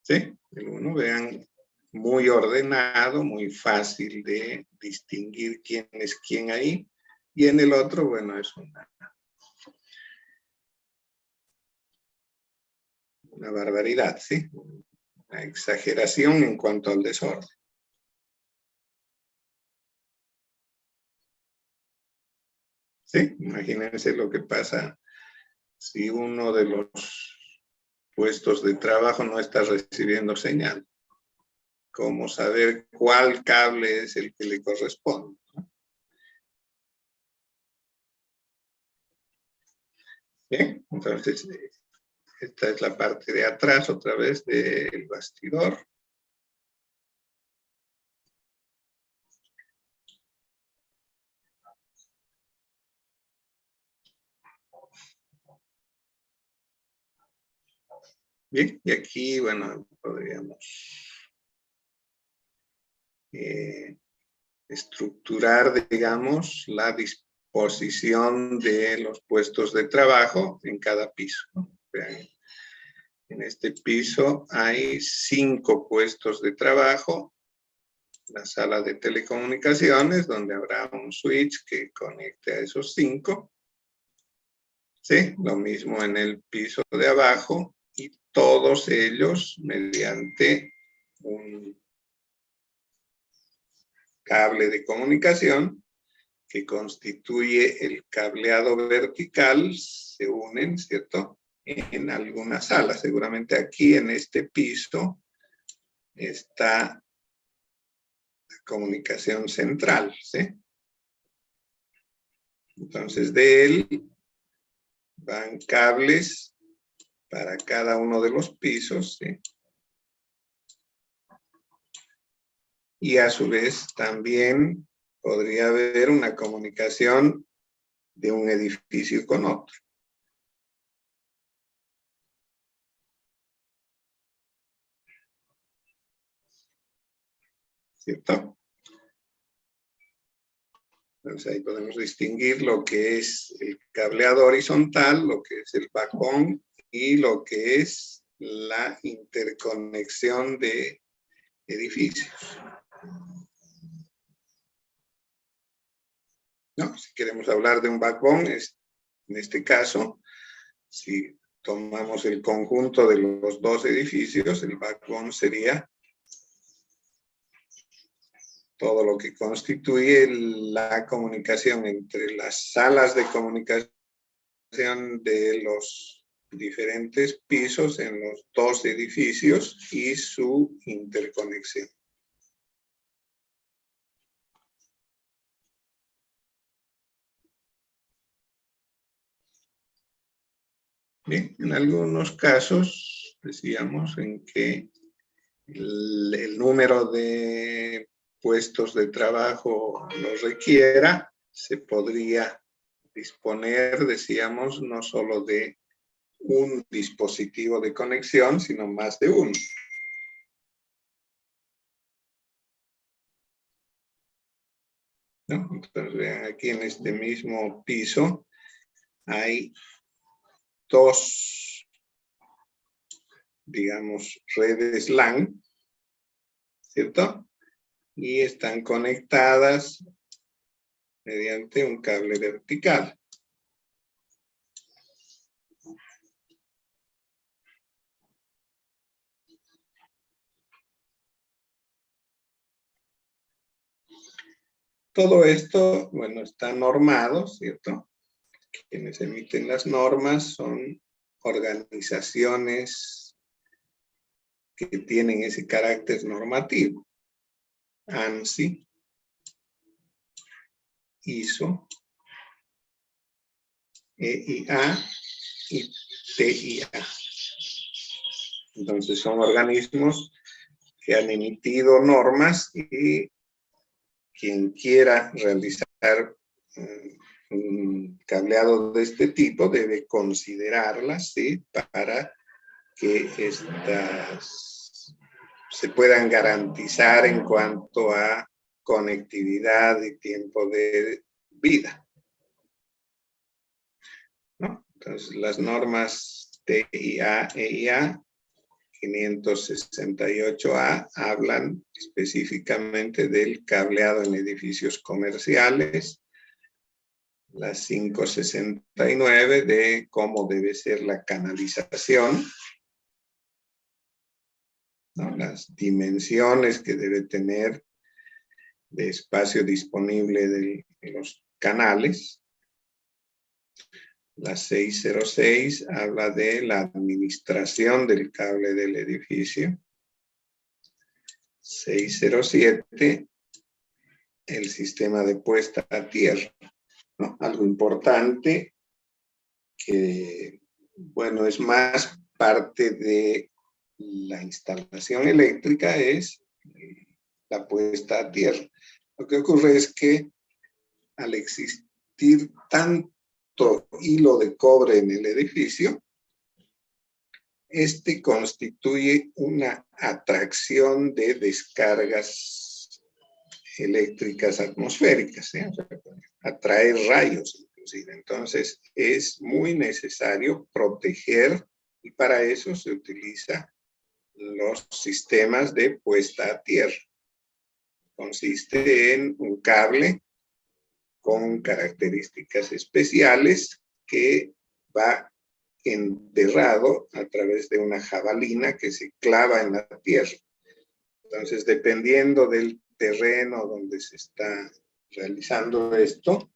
Speaker 1: ¿Sí? El uno, vean, muy ordenado, muy fácil de distinguir quién es quién ahí. Y en el otro, bueno, es una barbaridad, ¿sí? Una exageración en cuanto al desorden. ¿Sí? Imagínense lo que pasa si uno de los puestos de trabajo no está recibiendo señal. ¿Cómo saber cuál cable es el que le corresponde? Bien, entonces esta es la parte de atrás otra vez del bastidor. Bien, y aquí, bueno, podríamos estructurar, digamos, la disposición de los puestos de trabajo en cada piso, ¿no? Vean, en este piso hay 5 puestos de trabajo, la sala de telecomunicaciones, donde habrá un switch que conecte a esos 5. ¿Sí? Lo mismo en el piso de abajo y todos ellos mediante un cable de comunicación que constituye el cableado vertical, se unen, ¿cierto? En alguna sala. Seguramente aquí en este piso está la comunicación central, ¿sí? Entonces de él van cables para cada uno de los pisos, ¿sí? y a su vez también podría haber una comunicación de un edificio con otro. ¿Cierto? Entonces ahí podemos distinguir lo que es el cableado horizontal, lo que es el backbone y lo que es la interconexión de edificios. ¿No? Si queremos hablar de un backbone, en este caso, si tomamos el conjunto de los dos edificios, el backbone sería todo lo que constituye la comunicación entre las salas de comunicación de los diferentes pisos en los dos edificios y su interconexión. Bien, en algunos casos decíamos en que el número de puestos de trabajo lo requiera, se podría disponer, decíamos, no solo de un dispositivo de conexión, sino más de uno. ¿No? Entonces, vean, aquí en este mismo piso hay dos, digamos, redes LAN, ¿cierto? Y están conectadas mediante un cable vertical. Todo esto, bueno, está normado, ¿cierto? Quienes emiten las normas son organizaciones que tienen ese carácter normativo. ANSI, ISO, EIA y TIA. Entonces son organismos que han emitido normas y quien quiera realizar un cableado de este tipo debe considerarlas, ¿sí? Para que estas se puedan garantizar en cuanto a conectividad y tiempo de vida, ¿no? Entonces, las normas TIA, EIA 568A hablan específicamente del cableado en edificios comerciales, las 569 de cómo debe ser la canalización, ¿no? Las dimensiones que debe tener de espacio disponible de los canales. La 606 habla de la administración del cable del edificio. 607, el sistema de puesta a tierra, ¿no? Algo importante que, bueno, es más parte de la instalación eléctrica, es la puesta a tierra. Lo que ocurre es que al existir tanto hilo de cobre en el edificio, este constituye una atracción de descargas eléctricas atmosféricas, ¿sí? O sea, atrae rayos inclusive. Entonces es muy necesario proteger y para eso se utiliza los sistemas de puesta a tierra. Consiste en un cable con características especiales que va enterrado a través de una jabalina que se clava en la tierra. Entonces, dependiendo del terreno donde se está realizando esto,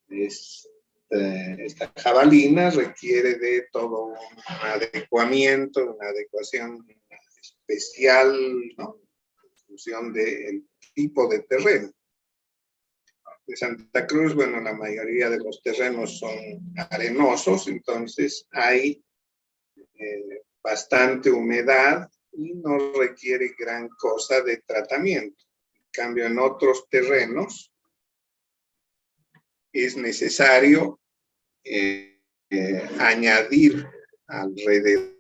Speaker 1: esta jabalina requiere de todo un adecuamiento, una adecuación especial, ¿no? En función del tipo de terreno. De Santa Cruz, bueno, la mayoría de los terrenos son arenosos, entonces hay bastante humedad y no requiere gran cosa de tratamiento. cambio, en otros terrenos es necesario añadir alrededor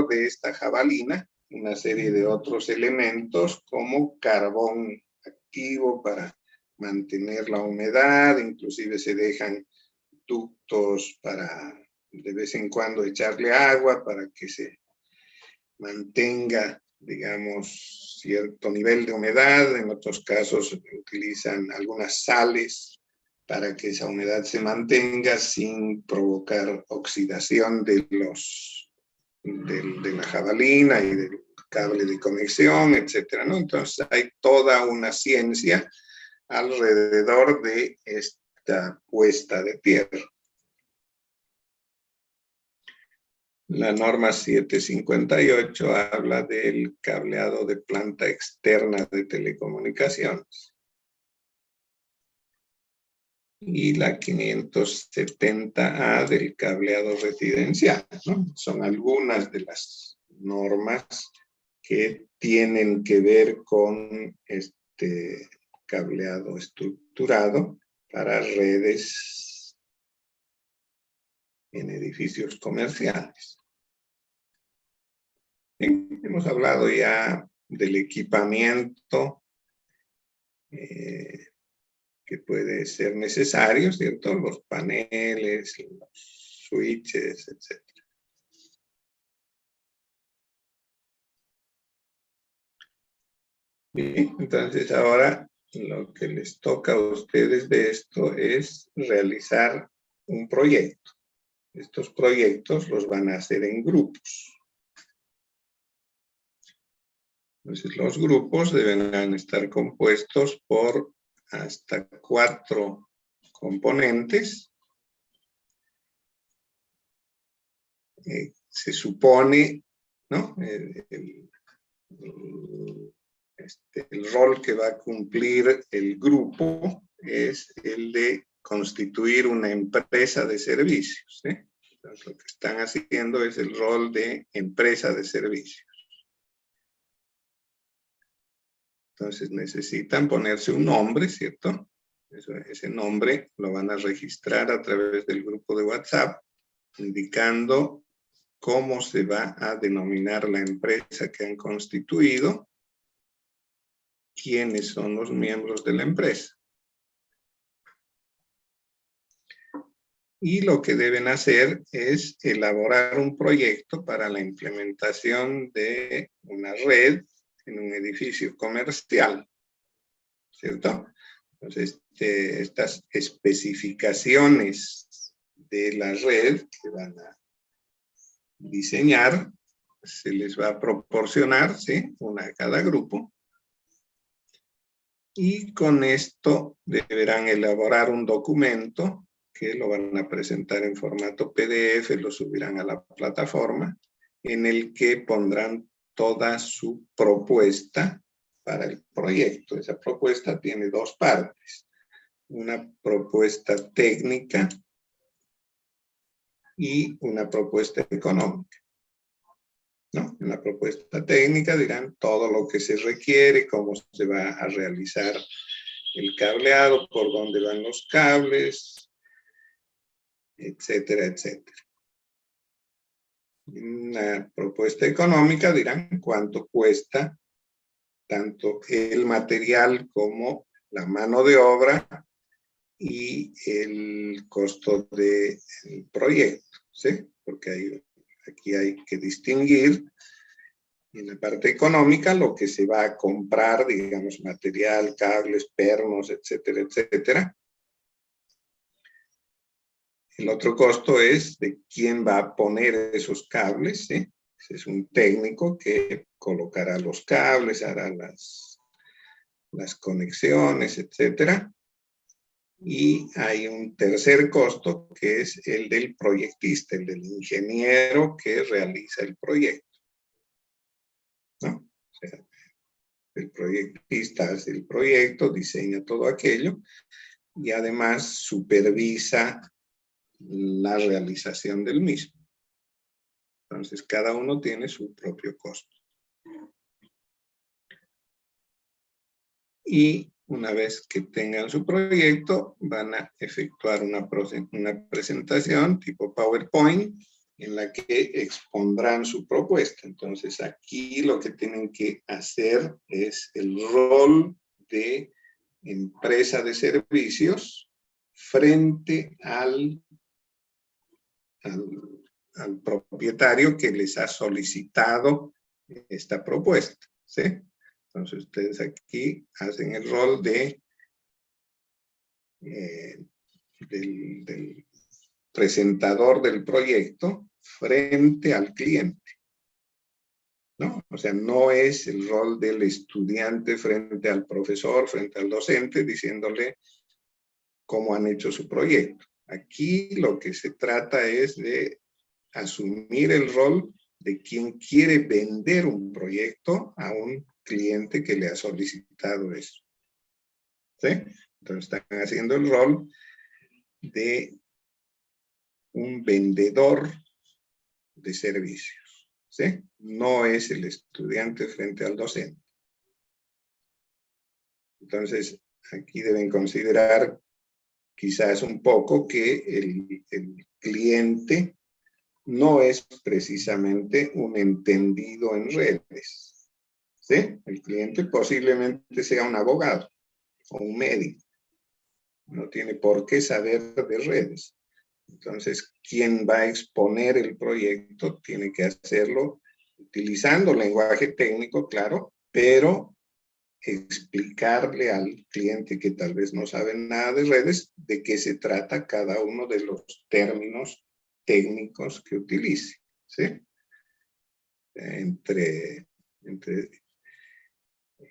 Speaker 1: de esta jabalina una serie de otros elementos como carbón activo para mantener la humedad, inclusive se dejan ductos para de vez en cuando echarle agua para que se mantenga, digamos, cierto nivel de humedad. En otros casos utilizan algunas sales para que esa humedad se mantenga sin provocar oxidación de la jabalina y del cable de conexión, etcétera, ¿no? Entonces hay toda una ciencia alrededor de esta puesta de tierra. La norma 758 habla del cableado de planta externa de telecomunicaciones. Y la 570A del cableado residencial, ¿no? Son algunas de las normas que tienen que ver con este cableado estructurado para redes en edificios comerciales. Hemos hablado ya del equipamiento que puede ser necesario, ¿cierto? Los paneles, los switches, etc. Bien, entonces ahora lo que les toca a ustedes de esto es realizar un proyecto. Estos proyectos los van a hacer en grupos. Entonces los grupos deben estar compuestos por hasta 4 componentes. Se supone, ¿no? El rol que va a cumplir el grupo es el de constituir una empresa de servicios, ¿sí? Entonces, lo que están haciendo es el rol de empresa de servicios. Entonces necesitan ponerse un nombre, ¿cierto? Ese nombre lo van a registrar a través del grupo de WhatsApp, indicando cómo se va a denominar la empresa que han constituido, quiénes son los miembros de la empresa. Y lo que deben hacer es elaborar un proyecto para la implementación de una red en un edificio comercial, ¿cierto? Entonces, estas especificaciones de la red que van a diseñar, se les va a proporcionar, ¿sí? Una a cada grupo. Y con esto deberán elaborar un documento que lo van a presentar en formato PDF, lo subirán a la plataforma, en el que pondrán toda su propuesta para el proyecto. Esa propuesta tiene 2 partes. Una propuesta técnica y una propuesta económica, ¿no? En la propuesta técnica dirán todo lo que se requiere, cómo se va a realizar el cableado, por dónde van los cables, etcétera, etcétera. En la propuesta económica dirán cuánto cuesta tanto el material como la mano de obra y el costo del proyecto, ¿sí? Porque aquí hay que distinguir en la parte económica lo que se va a comprar, digamos, material, cables, pernos, etcétera, etcétera. El otro costo es de quién va a poner esos cables, ¿sí? Ese es un técnico que colocará los cables, hará las conexiones, etcétera. Y hay un tercer costo que es el del proyectista, el del ingeniero que realiza el proyecto, ¿no? O sea, el proyectista hace el proyecto, diseña todo aquello y además supervisa la realización del mismo. Entonces, cada uno tiene su propio costo. y una vez que tengan su proyecto, van a efectuar una presentación tipo PowerPoint en la que expondrán su propuesta. Entonces, aquí lo que tienen que hacer es el rol de empresa de servicios frente al propietario que les ha solicitado esta propuesta, ¿sí? Entonces, ustedes aquí hacen el rol de del presentador del proyecto frente al cliente, ¿no? O sea, no es el rol del estudiante frente al profesor, frente al docente, diciéndole cómo han hecho su proyecto. Aquí lo que se trata es de asumir el rol de quien quiere vender un proyecto a un cliente que le ha solicitado eso, ¿sí? Entonces están haciendo el rol de un vendedor de servicios, ¿sí? No es el estudiante frente al docente. Entonces, aquí deben considerar quizás un poco que el cliente no es precisamente un entendido en redes, ¿sí? El cliente posiblemente sea un abogado o un médico. No tiene por qué saber de redes. Entonces, quien va a exponer el proyecto tiene que hacerlo utilizando lenguaje técnico, claro, pero explicarle al cliente que tal vez no sabe nada de redes de qué se trata cada uno de los términos técnicos que utilice, ¿sí? Entre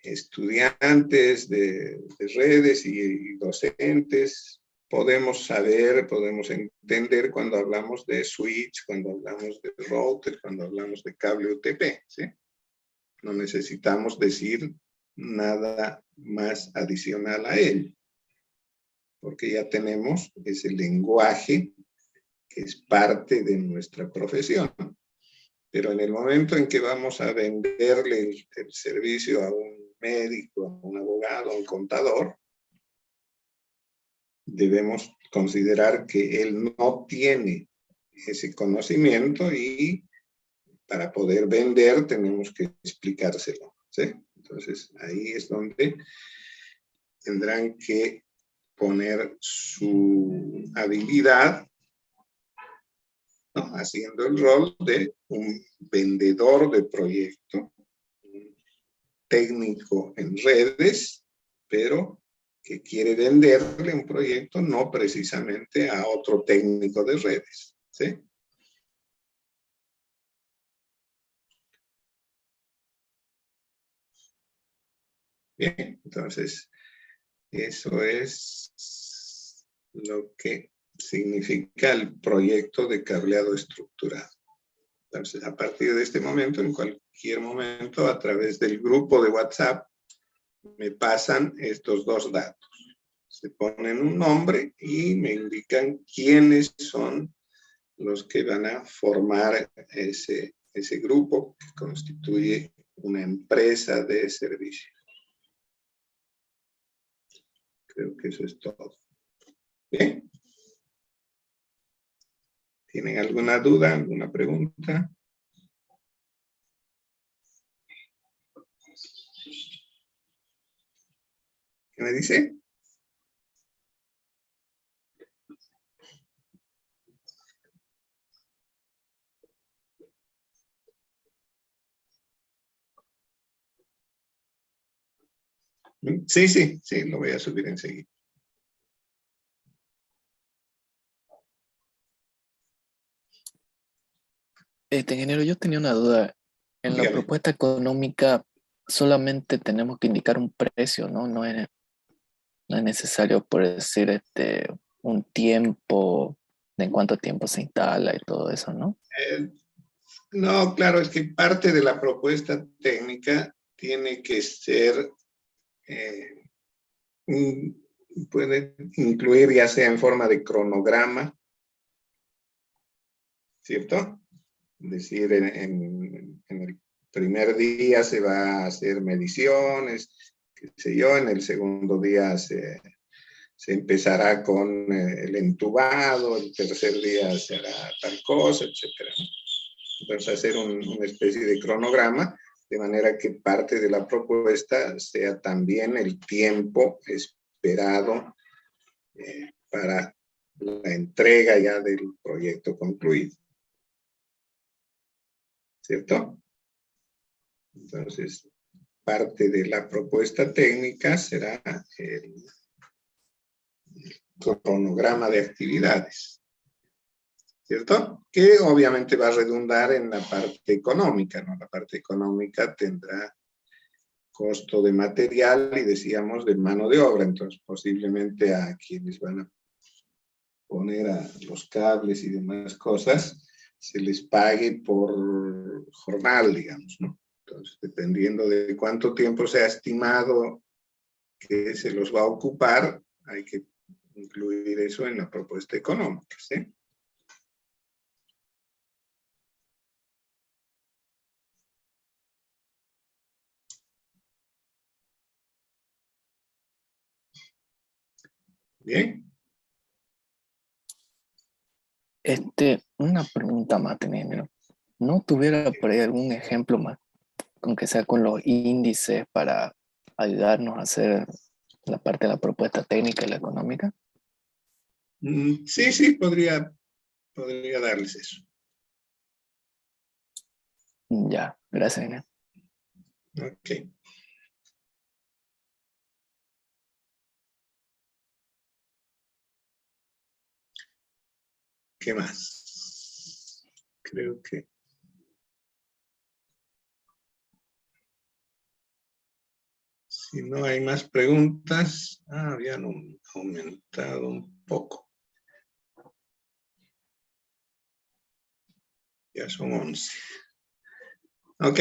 Speaker 1: estudiantes de redes y docentes, podemos saber, podemos entender cuando hablamos de switch, cuando hablamos de router, cuando hablamos de cable UTP, ¿sí? No necesitamos decir nada más adicional a él, porque ya tenemos ese lenguaje que es parte de nuestra profesión. Pero en el momento en que vamos a venderle el servicio a un médico, a un abogado, a un contador, debemos considerar que él no tiene ese conocimiento y para poder vender tenemos que explicárselo, ¿sí? Entonces, ahí es donde tendrán que poner su habilidad, ¿no? Haciendo el rol de un vendedor de proyecto, un técnico en redes, pero que quiere venderle un proyecto no precisamente a otro técnico de redes, ¿sí? Bien, entonces, eso es lo que significa el proyecto de cableado estructurado. Entonces, a partir de este momento, en cualquier momento, a través del grupo de WhatsApp, me pasan estos dos datos. Se ponen un nombre y me indican quiénes son los que van a formar ese grupo que constituye una empresa de servicio. Creo que eso es todo. Bien. ¿Tienen alguna duda, alguna pregunta? ¿Qué me dice? Sí, sí, sí, lo voy a subir enseguida.
Speaker 2: Ingeniero, yo tenía una duda. En la
Speaker 1: Dígame.
Speaker 2: propuesta económica solamente tenemos que indicar un precio, ¿no? No es necesario, por decir, un tiempo, de en cuánto tiempo se instala y todo eso, ¿no?
Speaker 1: No, claro, es que parte de la propuesta técnica tiene que ser, puede incluir ya sea en forma de cronograma, ¿cierto? Es decir, en el primer día se va a hacer mediciones, qué sé yo, en el segundo día se empezará con el entubado, el tercer día se hará tal cosa, etc. Entonces hacer una especie de cronograma, de manera que parte de la propuesta sea también el tiempo esperado para la entrega ya del proyecto concluido. ¿Cierto? Entonces, parte de la propuesta técnica será el cronograma de actividades. ¿Cierto? Que obviamente va a redundar en la parte económica, ¿no? La parte económica tendrá costo de material y decíamos de mano de obra, entonces posiblemente a quienes van a poner a los cables y demás cosas, se les pague por jornal, digamos, ¿no? Entonces, dependiendo de cuánto tiempo se ha estimado que se los va a ocupar, hay que incluir eso en la propuesta económica, ¿sí? Bien.
Speaker 2: Una pregunta más tenía. ¿No tuviera por ahí algún ejemplo más, aunque sea con los índices para ayudarnos a hacer la parte de la propuesta técnica y la económica?
Speaker 1: Sí, podría darles eso.
Speaker 2: Ya, gracias, Inés.
Speaker 1: Ok. ¿Qué más? Creo que... Si no hay más preguntas, habían aumentado un poco. Ya son 11. Ok.